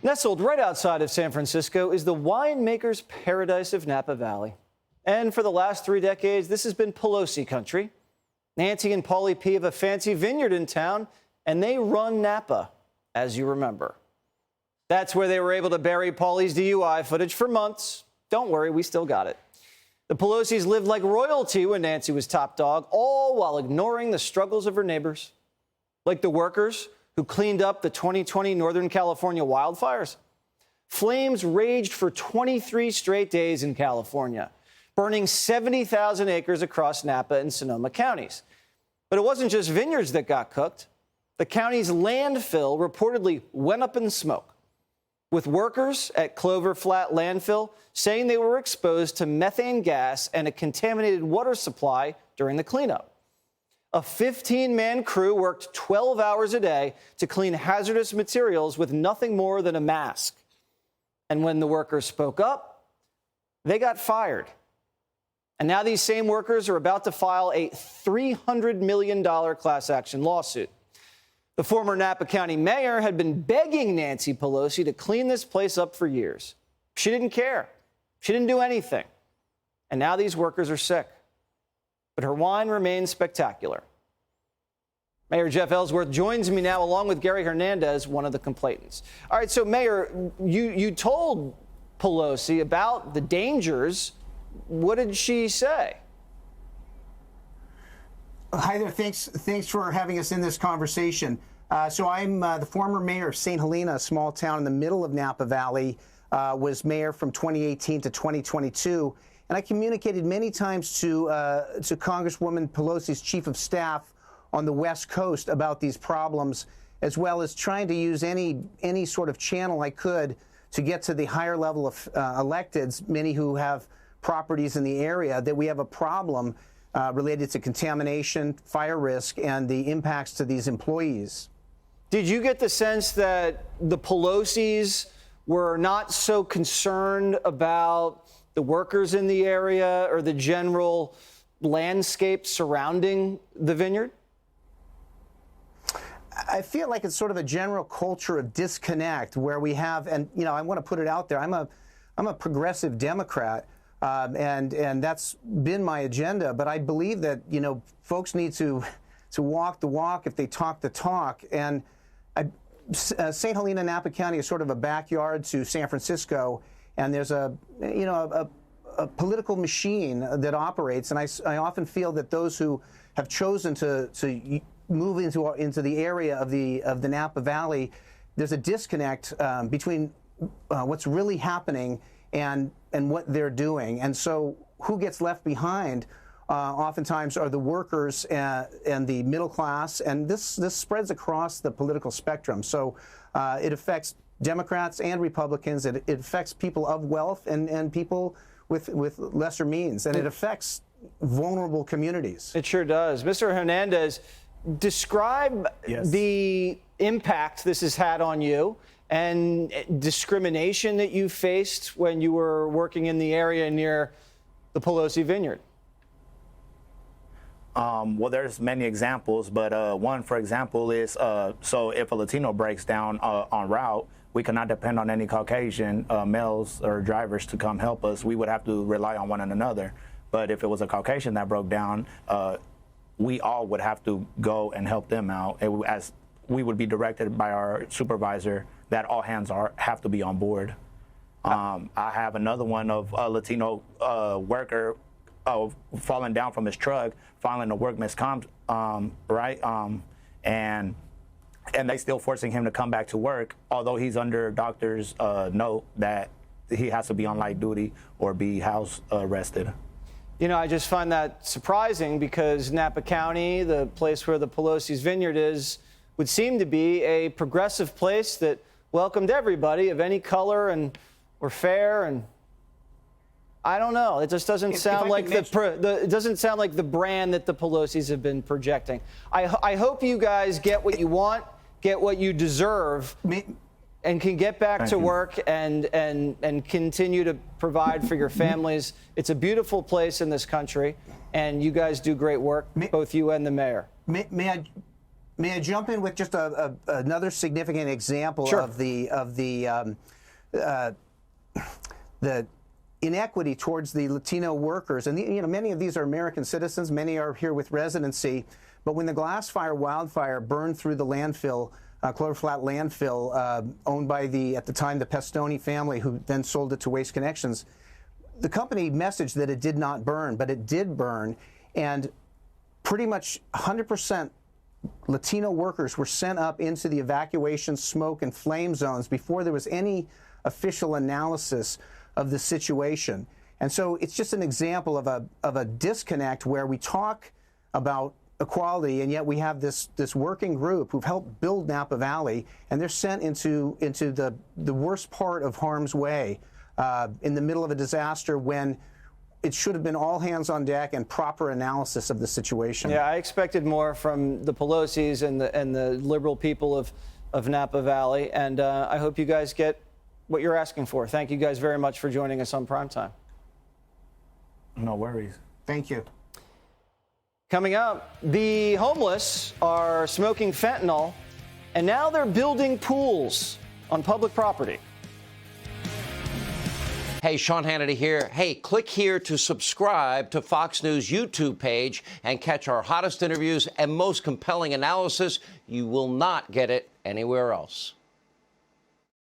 Nestled right outside of San Francisco is the winemaker's paradise of Napa Valley. And for the last 3 decades, this has been Pelosi country. Nancy and Paulie P have a fancy vineyard in town, and they run Napa, as you remember. That's where they were able to bury Paulie's DUI footage for months. Don't worry, we still got it. The Pelosi's lived like royalty when Nancy was top dog, all while ignoring the struggles of her neighbors, like the workers who cleaned up the 2020 Northern California wildfires. Flames raged for 23 straight days in California, burning 70,000 acres across Napa and Sonoma counties. But it wasn't just vineyards that got cooked. The county's landfill reportedly went up in smoke, with workers at Clover Flat landfill saying they were exposed to methane gas and a contaminated water supply during the cleanup. A 15-man crew worked 12 hours a day to clean hazardous materials with nothing more than a mask. And when the workers spoke up, they got fired. And now these same workers are about to file a $300 million class action lawsuit. The former Napa County mayor had been begging Nancy Pelosi to clean this place up for years. She didn't care. She didn't do anything. And now these workers are sick. But her wine remains spectacular. Mayor Geoff Ellsworth joins me now, along with Gary Hernandez, one of the complainants. All right, so Mayor, you told Pelosi about the dangers. What did she say? Hi there. Thanks for having us in this conversation. So I'm the former mayor of St. Helena, a small town in the middle of Napa Valley. Was mayor from 2018 to 2022. And I communicated many times to Congresswoman Pelosi's chief of staff on the West Coast about these problems, as well as trying to use any sort of channel I could to get to the higher level of electeds, many who have properties in the area, that we have a problem related to contamination, fire risk, and the impacts to these employees. Did you get the sense that the Pelosi's were not so concerned about the workers in the area or the general landscape surrounding the vineyard? I feel like it's sort of a general culture of disconnect where we have, and you know, I want to put it out there, I'm a progressive Democrat, and that's been my agenda. But I believe that, you know, folks need to walk the walk if they talk the talk. And St. Helena, Napa County is sort of a backyard to San Francisco, and there's a political machine that operates. And I often feel that those who have chosen to move into the area of the Napa Valley, there's a disconnect between what's really happening and what they're doing. And so who gets left behind oftentimes are the workers and the middle class, and this spreads across the political spectrum. So it affects Democrats and Republicans. It affects people of wealth and people with lesser means, and it affects vulnerable communities. It sure does. Mr. Hernandez, describe the impact this has had on you and discrimination that you faced when you were working in the area near the Pelosi vineyard. Well, there's many examples, but one, for example, is so if a Latino breaks down en route, we cannot depend on any Caucasian males or drivers to come help us. We would have to rely on one another. But if it was a Caucasian that broke down, we all would have to go and help them out, as we would be directed by our supervisor that all hands have to be on board. I have another one of a Latino worker falling down from his truck, filing a workman's comp, and they still forcing him to come back to work, although he's under doctor's note that he has to be on light duty or be house arrested. You know, I just find that surprising because Napa County, the place where the Pelosi's vineyard is, would seem to be a progressive place that welcomed everybody of any color and were fair, and I don't know. It just doesn't sound like it doesn't sound like the brand that the Pelosi's have been projecting. I hope you guys get what you want, get what you deserve, and can get back to work and continue to provide for your families. It's a beautiful place in this country, and you guys do great work, both you and the mayor. May I May I jump in with just another significant example Sure. of the inequity towards the Latino workers? And many of these are American citizens, many are here with residency. But when the Glassfire wildfire burned through the landfill, Clover Flat landfill, owned by at the time the Pestoni family, who then sold it to Waste Connections, the company messaged that it did not burn, but it did burn, and pretty much 100% Latino workers were sent up into the evacuation, smoke, and flame zones before there was any official analysis of the situation. And so it's just an example of a disconnect where we talk about equality, and yet we have this working group who've helped build Napa Valley, and they're sent into the worst part of harm's way in the middle of a disaster when it should have been all hands on deck and proper analysis of the situation. Yeah, I expected more from the Pelosis and the liberal people of Napa Valley, and I hope you guys get what you're asking for. Thank you guys very much for joining us on Primetime. No worries. Thank you. Coming up, the homeless are smoking fentanyl, and now they're building pools on public property. Hey, Sean Hannity here. Hey, click here to subscribe to Fox News YouTube page and catch our hottest interviews and most compelling analysis. You will not get it anywhere else.